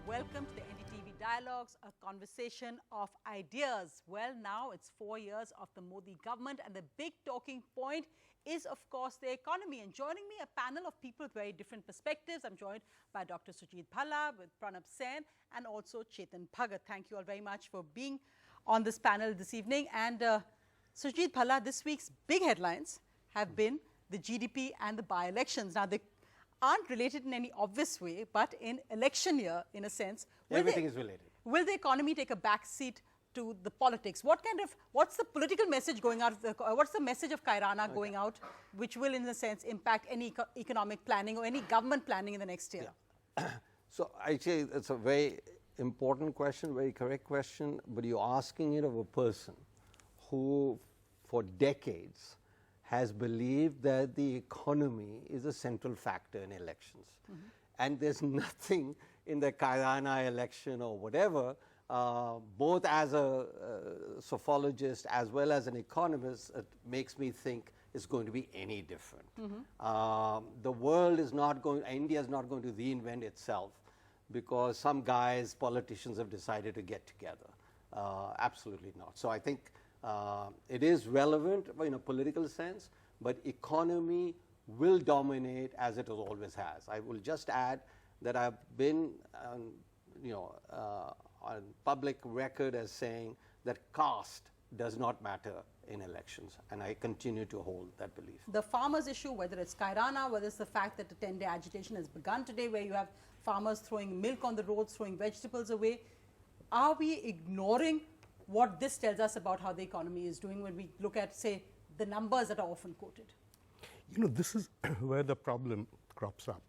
Welcome to the NDTV Dialogues, a conversation of ideas. Well, now it's 4 years of the Modi government, and the big talking point is, of course, the economy. And joining me, a panel of people with very different perspectives. I'm joined by Dr. Surjit Bhalla, with Pranab K Sen, and also Chetan Bhagat. Thank you all very much for being on this panel this evening. And Surjit Bhalla, this week's big headlines have been the GDP and the by-elections. Now, they aren't related in any obvious way, but in election year, in a sense, everything is related. Will the economy take a backseat to the politics? What's the political message going out? What's the message of Kairana going out, which will, in a sense, impact any economic planning or any government planning in the next year? Yeah. So I say it's a very important question, very correct question, but you're asking it of a person who, for decades, has believed that the economy is a central factor in elections. And there's nothing in the Kairana election or whatever, both as a sophologist as well as an economist, it makes me think it's going to be any different. The world is not going, India is not going to reinvent itself because some guys, politicians have decided to get together. Absolutely not. So I think it is relevant in a political sense, but economy will dominate as it always has. I will just add that I've been on public record as saying that caste does not matter in elections, and I continue to hold that belief. The farmers' issue, whether it's Kairana, whether it's the fact that the 10-day agitation has begun today, where you have farmers throwing milk on the roads, throwing vegetables away, are we ignoring what this tells us about how the economy is doing when we look at, say, the numbers that are often quoted? You know, this is where the problem crops up.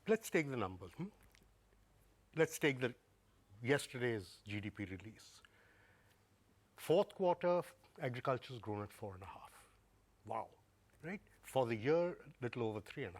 Let's take the numbers. Let's take yesterday's GDP release. Fourth quarter, agriculture has grown at 4.5. Wow, right? For the year, little over 3.5.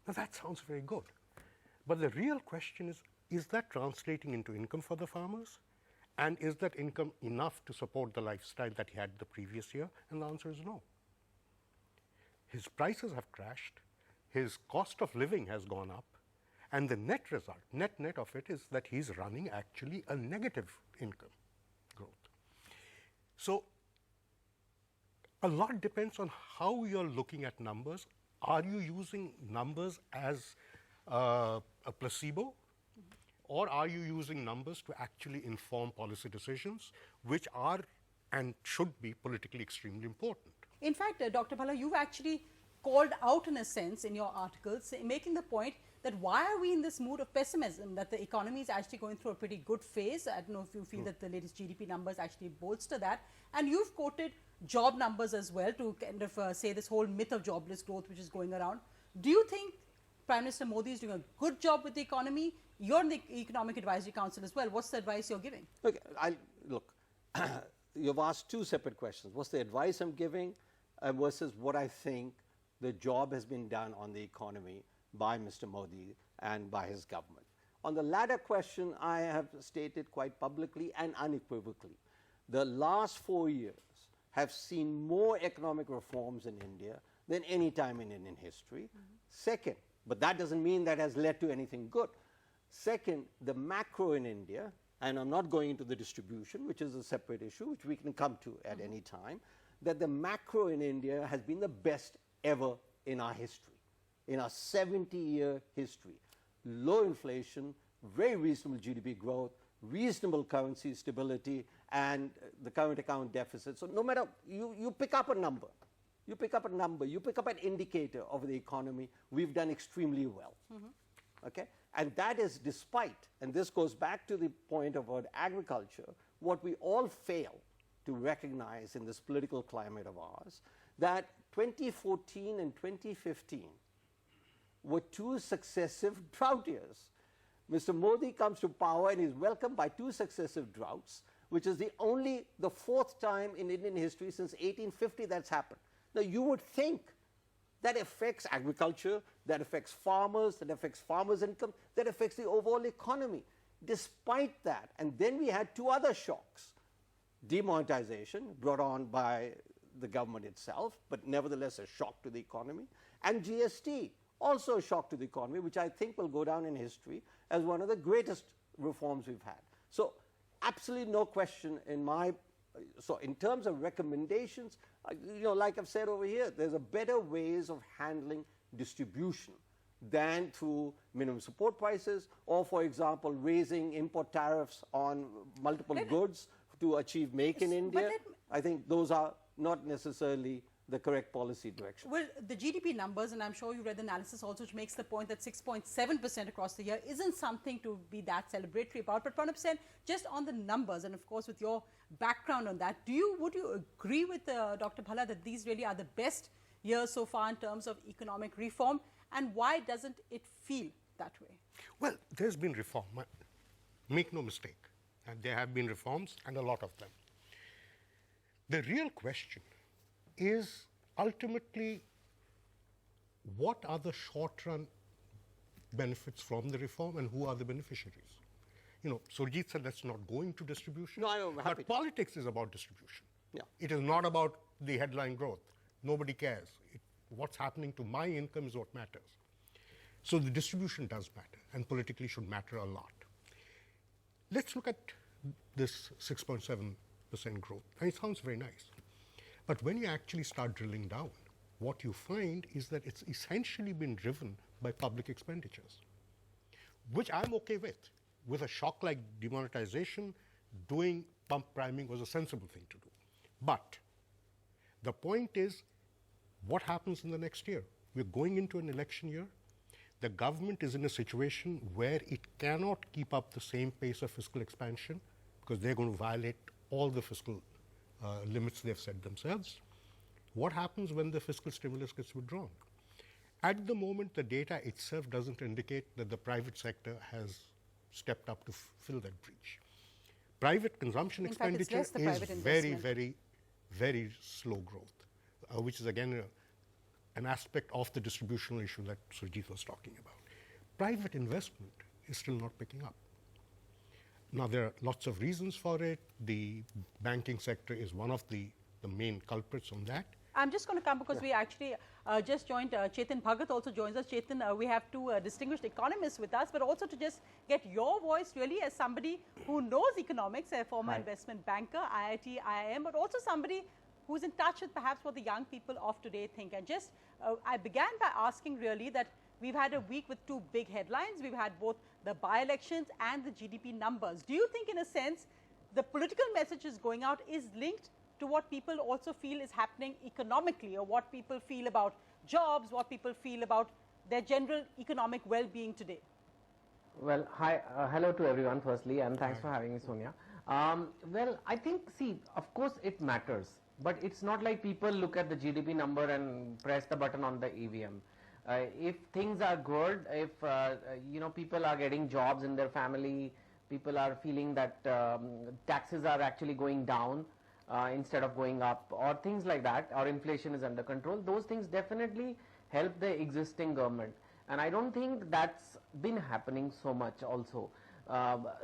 Now that sounds very good. But the real question is that translating into income for the farmers? And is that income enough to support the lifestyle that he had the previous year? And the answer is no. His prices have crashed, his cost of living has gone up, and the net result, net of it, is that he's running actually a negative income growth. So a lot depends on how you're looking at numbers. Are you using numbers as a placebo? Or are you using numbers to actually inform policy decisions, which are and should be politically extremely important? In fact, Dr. Bhalla, you've actually called out, in a sense, in your articles, making the point that why are we in this mood of pessimism, that the economy is actually going through a pretty good phase. I don't know if you feel that the latest GDP numbers actually bolster that. And you've quoted job numbers as well to kind of say this whole myth of jobless growth which is going around. Do you think Prime Minister Modi is doing a good job with the economy? You're in the Economic Advisory Council as well. What's the advice you're giving? Okay, look, you've asked two separate questions. What's the advice I'm giving versus what I think the job has been done on the economy by Mr. Modi and by his government. On the latter question, I have stated quite publicly and unequivocally, the last 4 years have seen more economic reforms in India than any time in Indian history. Second, but that doesn't mean that has led to anything good. Second, the macro in India, and I'm not going into the distribution, which is a separate issue, which we can come to at any time, that the macro in India has been the best ever in our history, in our 70-year history. Low inflation, very reasonable GDP growth, reasonable currency stability, and the current account deficit. So no matter, you pick up a number, you pick up an indicator of the economy, we've done extremely well. Okay? And that is despite, and this goes back to the point about agriculture, what we all fail to recognize in this political climate of ours, that 2014 and 2015 were two successive drought years. Mr. Modi comes to power and is welcomed by two successive droughts, which is the fourth time in Indian history since 1850 that's happened. Now you would think that affects agriculture, that affects farmers, that affects farmers' income, that affects the overall economy. Despite that, and then we had two other shocks. Demonetization brought on by the government itself, but nevertheless a shock to the economy, and GST, also a shock to the economy, which I think will go down in history as one of the greatest reforms we've had. So absolutely no question in my, so in terms of recommendations, like I've said over here, there's a better ways of handling distribution than through minimum support prices or, for example, raising import tariffs on multiple goods to achieve make in India. I think those are not necessarily the correct policy direction. Well, the GDP numbers, and I'm sure you read the analysis also, which makes the point that 6.7% across the year isn't something to be that celebratory about. But Pranab Sen, just on the numbers, and of course with your background on that, would you agree with Dr. Bhalla that these really are the best years so far in terms of economic reform? And why doesn't it feel that way? Well, there's been reform. Make no mistake. And there have been reforms, and a lot of them. The real question is ultimately, what are the short-run benefits from the reform and who are the beneficiaries? Surjit said let's not go into distribution. No, I'm happy. But politics is about distribution. Yeah. It is not about the headline growth. Nobody cares. What's happening to my income is what matters. So the distribution does matter, and politically should matter a lot. Let's look at this 6.7% growth. And it sounds very nice. But when you actually start drilling down, what you find is that it's essentially been driven by public expenditures, which I'm okay with. With a shock like demonetization, doing pump priming was a sensible thing to do. But the point is, what happens in the next year? We're going into an election year. The government is in a situation where it cannot keep up the same pace of fiscal expansion because they're going to violate all the fiscal limits they've set themselves. What happens when the fiscal stimulus gets withdrawn? At the moment, the data itself doesn't indicate that the private sector has stepped up to fill that breach. Private consumption expenditure is very, very, very slow growth, which is again an aspect of the distributional issue that Surjit was talking about. Private investment is still not picking up. Now, there are lots of reasons for it. The banking sector is one of the main culprits on that. I'm just going to come because we actually just joined, Chetan Bhagat also joins us. Chetan, we have two distinguished economists with us, but also to just get your voice really as somebody who knows economics, a former investment banker, IIT, IIM, but also somebody who's in touch with perhaps what the young people of today think. And just, I began by asking really that we've had a week with two big headlines. We've had both the by-elections and the GDP numbers. Do you think in a sense the political messages going out is linked to what people also feel is happening economically, or what people feel about jobs, what people feel about their general economic well-being today? Well, hi, hello to everyone firstly, and thanks for having me, Sonia. Well, I think, see, of course it matters, but it's not like people look at the GDP number and press the button on the EVM. If things are good, if people are getting jobs in their family, people are feeling that taxes are actually going down instead of going up, or things like that, or inflation is under control, those things definitely help the existing government. And I don't think that's been happening so much also.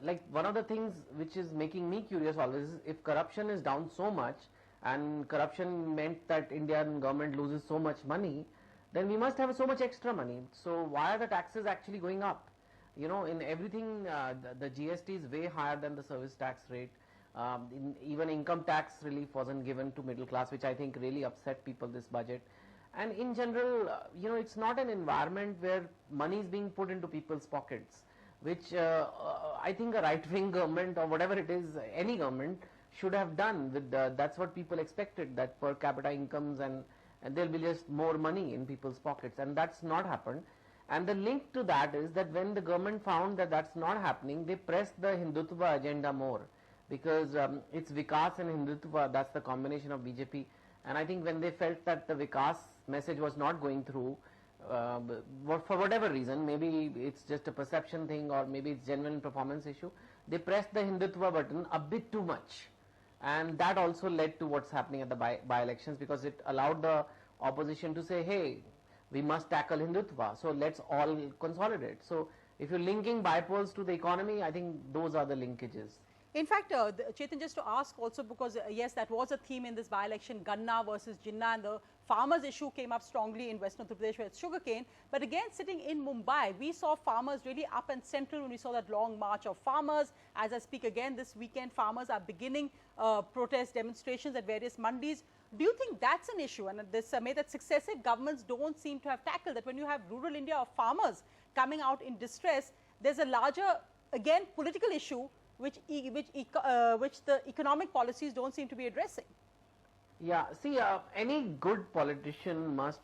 Like one of the things which is making me curious always is if corruption is down so much, and corruption meant that Indian government loses so much money, then we must have so much extra money. So why are the taxes actually going up? In everything, the GST is way higher than the service tax rate. Even income tax relief wasn't given to middle class, which I think really upset people this budget. And in general, it's not an environment where money is being put into people's pockets, which I think a right-wing government or whatever it is, any government should have done. With that's what people expected, that per capita incomes and there'll be just more money in people's pockets, and that's not happened. And the link to that is that when the government found that that's not happening, they pressed the Hindutva agenda more, because it's Vikas and Hindutva, that's the combination of BJP. And I think when they felt that the Vikas message was not going through, for whatever reason, maybe it's just a perception thing or maybe it's genuine performance issue, they pressed the Hindutva button a bit too much. And that also led to what's happening at the by-elections, because it allowed the opposition to say, hey, we must tackle Hindutva, so let's all consolidate. So if you're linking bipoles to the economy, I think those are the linkages. In fact, Chetan, just to ask also, because yes, that was a theme in this by-election, Ganna versus Jinnah, and the farmers issue came up strongly in Western Uttar Pradesh where it's sugarcane. But again, sitting in Mumbai, we saw farmers really up and central when we saw that long march of farmers. As I speak again this weekend, farmers are beginning protest demonstrations at various mandis. Do you think that's an issue, and this that successive governments don't seem to have tackled, that when you have rural India of farmers coming out in distress, there's a larger, again, political issue which the economic policies don't seem to be addressing? Yeah, see, any good politician must,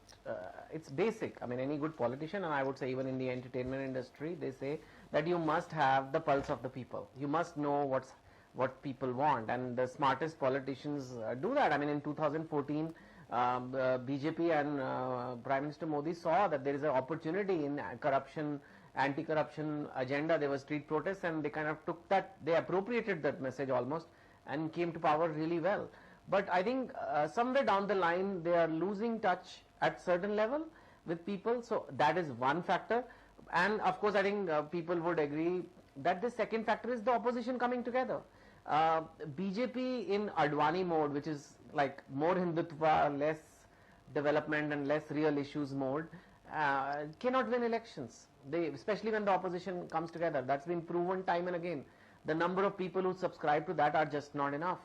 it's basic. I mean, any good politician, and I would say even in the entertainment industry, they say that you must have the pulse of the people. You must know what people want, and the smartest politicians do that. I mean, in 2014, BJP and Prime Minister Modi saw that there is an opportunity in corruption, anti-corruption agenda. There were street protests, and they kind of took that, they appropriated that message almost and came to power really well. But I think somewhere down the line they are losing touch at certain level with people, so that is one factor. And of course I think people would agree that the second factor is the opposition coming together. BJP in Advani mode, which is like more Hindutva, less development and less real issues mode, cannot win elections. Especially when the opposition comes together. That's been proven time and again. The number of people who subscribe to that are just not enough.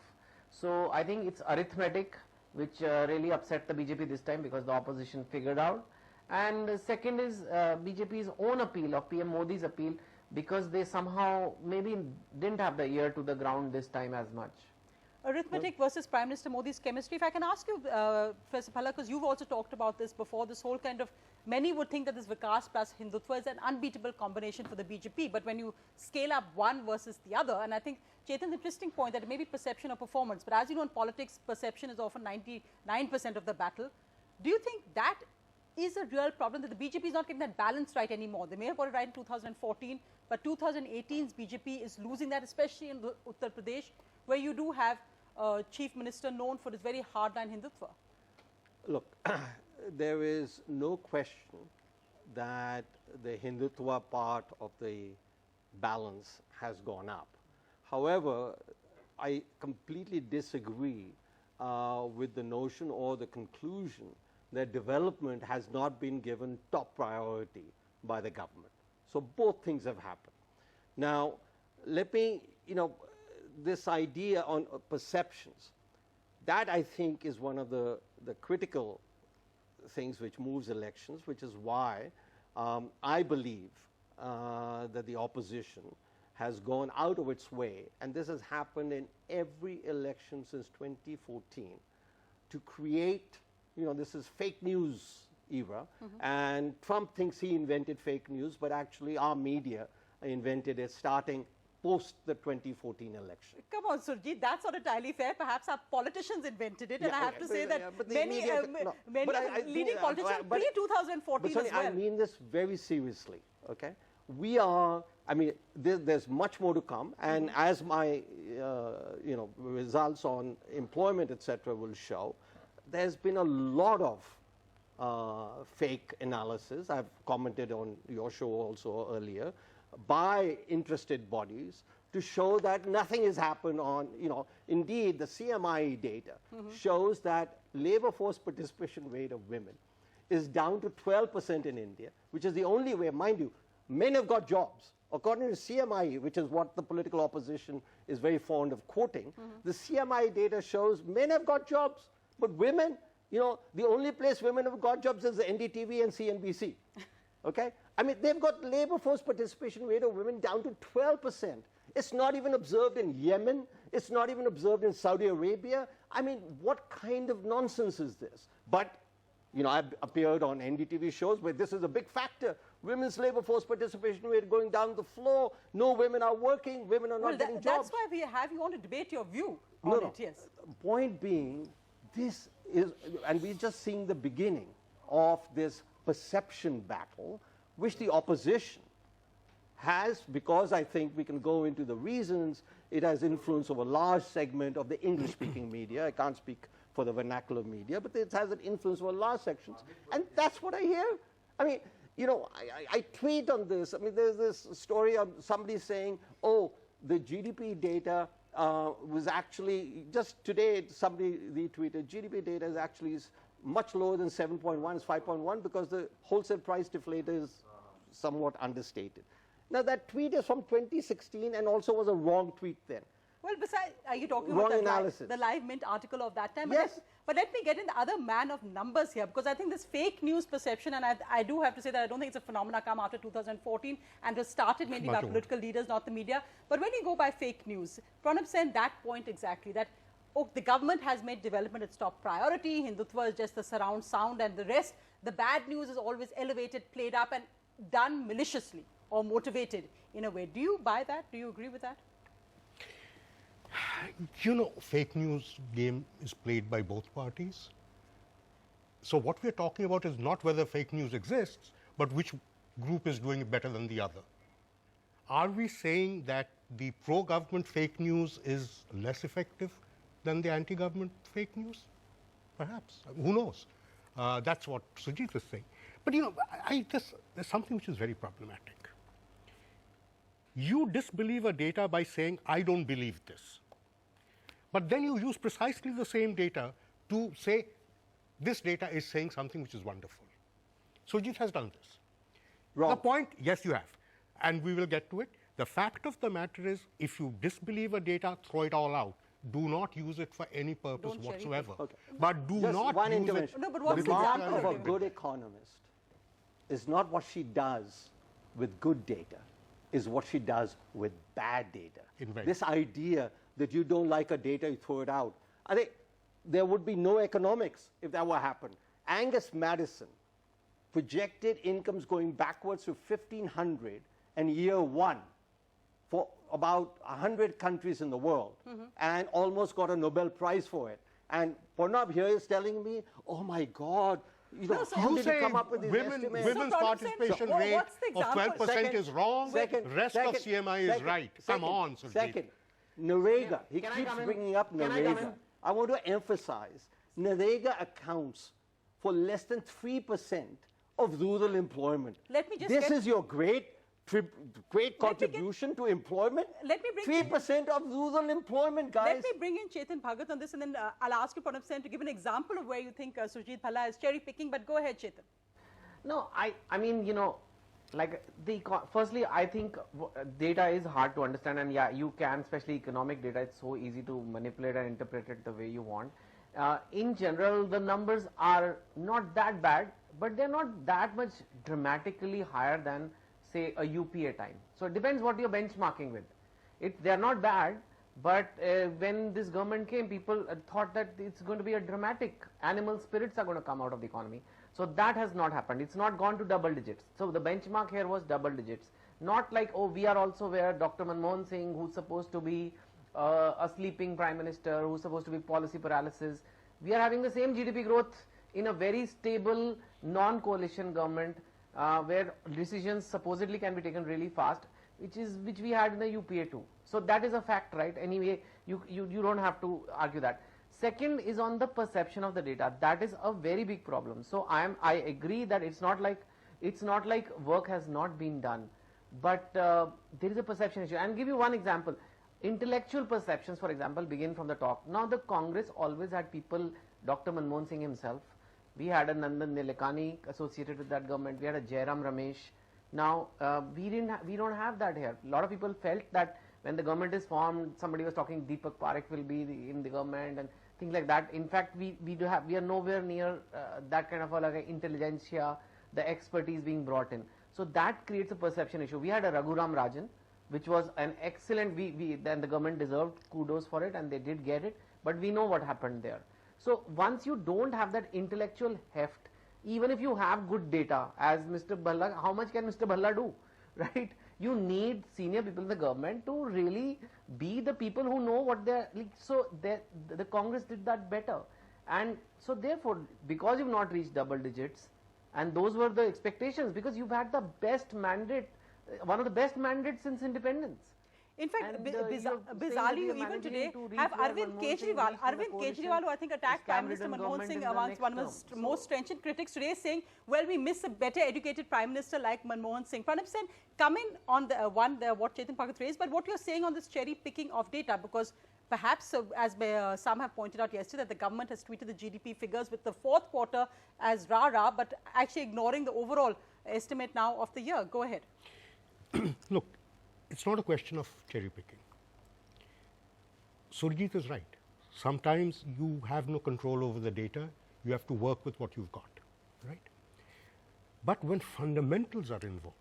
So I think it's arithmetic which really upset the BJP this time, because the opposition figured out. And second is BJP's own appeal, of PM Modi's appeal, because they somehow maybe didn't have the ear to the ground this time as much. Arithmetic versus Prime Minister Modi's chemistry. If I can ask you, Professor Bhalla, because you've also talked about this before, this whole kind of, many would think that this Vikas plus Hindutva is an unbeatable combination for the BJP, but when you scale up one versus the other, and I think Chetan's interesting point that it may be perception or performance, but as you know, in politics, perception is often 99% of the battle. Do you think that is a real problem, that the BJP is not getting that balance right anymore? They may have got it right in 2014, but 2018's BJP is losing that, especially in Uttar Pradesh, where you do have Chief Minister known for his very hardline Hindutva. Look, there is no question that the Hindutva part of the balance has gone up. However, I completely disagree with the notion or the conclusion that development has not been given top priority by the government. So both things have happened. Now, let me, this idea on perceptions, that I think is one of the critical things which moves elections, which is why I believe that the opposition has gone out of its way, and this has happened in every election since 2014, to create, this is fake news era, and Trump thinks he invented fake news, but actually our media invented it starting post the 2014 election. Come on, Surjit, that's not entirely fair. Perhaps our politicians invented it, and I have to say that many leading politicians pre-2014 as well. I mean this very seriously, okay? We are, there's much more to come, and as my, results on employment, etc. will show, there's been a lot of fake analysis. I've commented on your show also earlier, by interested bodies, to show that nothing has happened on, indeed the CMI data shows that labor force participation rate of women is down to 12% in India, which is the only way, mind you, men have got jobs. According to CMI, which is what the political opposition is very fond of quoting, the CMI data shows men have got jobs, but women, the only place women have got jobs is the NDTV and CNBC. Okay? They've got labor force participation rate of women down to 12%. It's not even observed in Yemen. It's not even observed in Saudi Arabia. What kind of nonsense is this? But, I've appeared on NDTV shows where this is a big factor. Women's labor force participation rate going down the floor. No women are working. Women are not getting jobs. That's why we have you on to debate your view on it, yes. Point being, this is, and we're just seeing the beginning of this perception battle, which the opposition has, because I think we can go into the reasons, it has influence over a large segment of the English-speaking media. I can't speak for the vernacular media, but it has an influence over large sections, and that's what I hear. I tweet on this. There's this story of somebody saying, oh, the GDP data was actually, just today somebody retweeted, GDP data is actually much lower than 7.1, it's 5.1 because the wholesale price deflator is somewhat understated. Now that tweet is from 2016 and also was a wrong tweet then. Well, besides, are you talking Wrong about analysis. the Live Mint article of that time? Yes. But let me get in the other man of numbers here, because I think this fake news perception, and I do have to say that I don't think it's a phenomenon come after 2014 and was started mainly by political leaders, not the media. But when you go by fake news, Pranab said that point exactly, that the government has made development its top priority, Hindutva is just the surround sound, and the rest, the bad news is always elevated, played up and done maliciously or motivated in a way. Do you buy that? Do you agree with that? You know, fake news game is played by both parties. So what we're talking about is not whether fake news exists, but which group is doing it better than the other. Are we saying that the pro-government fake news is less effective than the anti-government fake news? Perhaps. Who knows? That's what Surjit is saying. But you know, there's something which is very problematic. You disbelieve a data by saying, I don't believe this. But then you use precisely the same data to say, this data is saying something which is wonderful. Surjit has done this. Wrong. The point, yes, you have. And we will get to it. The fact of the matter is, if you disbelieve a data, throw it all out. Do not use it for any purpose whatsoever. Okay. But do Just not one use intervention. it. No, but what's The the mark example of of a good economist is not what she does with good data, is what she does with bad data. This idea that you don't like a data, you throw it out. I think there would be no economics if that were happen. Angus Madison projected incomes going backwards to 1500 and year one for about 100 countries in the world, and almost got a Nobel Prize for it. And Pranab here is telling me, oh my God, you know, how You did say you come up with these estimates? women's So, participation so, rate what's the of example? 12% is wrong, rest of CMI is right. Come on, Surjit. Second, Narendra, he Can I keeps come in? bringing up Can I come Narendra. in? I want to emphasize, Narendra accounts for less than 3% of rural employment. Let me just This get- is your great contribution to employment. Let me bring 3% of rural employment, guys. Let me bring in Chetan Bhagat on this, and then I'll ask you, Pranab Sen, to give an example of where you think Surjit Bhalla is cherry picking. But go ahead, Chetan. No, I mean, you know, like firstly, I think data is hard to understand, and yeah, you can, especially economic data, it's so easy to manipulate and interpret it the way you want. In general, the numbers are not that bad, but they're not that much dramatically higher than, say, a UPA time. So it depends what you're benchmarking with. They're not bad, but when this government came, people thought that it's going to be a dramatic, animal spirits are going to come out of the economy. So that has not happened. It's not gone to double digits. So the benchmark here was double digits. Not like, oh, we are also where Dr. Manmohan Singh, who's supposed to be a sleeping prime minister, who's supposed to be policy paralysis. We are having the same GDP growth in a very stable non-coalition government where decisions supposedly can be taken really fast, which we had in the UPA too. So that is a fact, right? Anyway, you don't have to argue that. Second is on the perception of the data. That is a very big problem. So I agree that it's not like work has not been done, but there is a perception issue. And give you one example. Intellectual perceptions, for example, begin from the top. Now the Congress always had people, Dr. Manmohan Singh himself. We had a Nandan Nilekani associated with that government. We had a Jairam Ramesh. Now we don't have that here. A lot of people felt that when the government is formed, somebody was talking Deepak Parekh will be in the government and things like that. In fact, we are nowhere near that kind of like intelligentsia, the expertise being brought in. So that creates a perception issue. We had a Raghuram Rajan, which was an excellent. Then the government deserved kudos for it, and they did get it. But we know what happened there. So once you don't have that intellectual heft, even if you have good data, as Mr. Bhalla, how much can Mr. Bhalla do, right? You need senior people in the government to really be the people who know what they're like. So the Congress did that better, and so therefore, because you've not reached double digits, and those were the expectations, because you've had the best mandate, one of the best mandates since independence. In fact, And, you're saying that bizarrely, we you are even managing today to reach have where Arvind Manmohan Singh Kejriwal. reached with the Arvind coalition Kejriwal, who I think attacked Prime Minister Scam-ridden Manmohan government Singh in the amongst next one of term. his most trenchant critics today, saying, well, we miss a better educated Prime Minister like Manmohan Singh. Pranab Sen, come in on the what Chetan Bhagat raised, but what you're saying on this cherry picking of data, because perhaps, as some have pointed out yesterday, that the government has tweeted the GDP figures with the fourth quarter as rah-rah, but actually ignoring the overall estimate now of the year. Go ahead. Look, it's not a question of cherry picking. Surjit is right. Sometimes you have no control over the data. You have to work with what you've got, right? But when fundamentals are involved,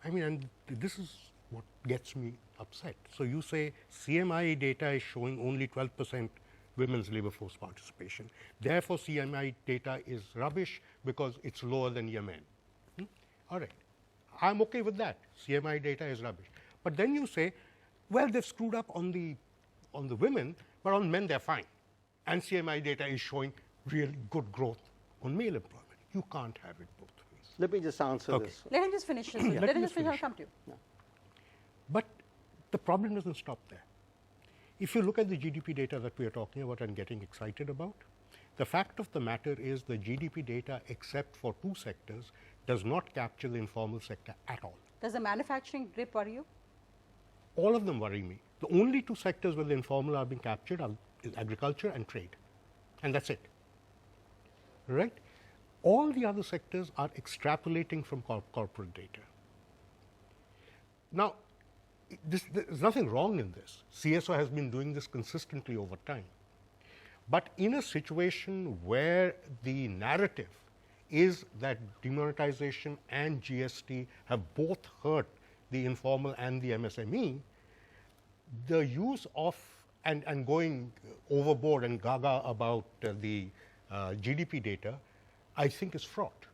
I mean, and this is what gets me upset. So you say CMI data is showing only 12% women's labor force participation. Therefore, CMI data is rubbish because it's lower than Yemen. All right. I'm okay with that. CMI data is rubbish. But then you say, well, they've screwed up on the women, but on men they're fine. And CMI data is showing really good growth on male employment. You can't have it both ways. Let me just answer Okay. this. Let him just finish. Let him just finish. I'll come to you. But the problem doesn't stop there. If you look at the GDP data that we are talking about and getting excited about, the fact of the matter is the GDP data, except for two sectors, does not capture the informal sector at all. Does the manufacturing grip worry you? All of them worry me. The only two sectors where the informal are being captured is agriculture and trade, and that's it. Right? All the other sectors are extrapolating from corporate data. Now, there's nothing wrong in this. CSO has been doing this consistently over time. But in a situation where the narrative is that demonetization and GST have both hurt the informal and the MSME, the use of and going overboard and gaga about the GDP data, I think is fraught.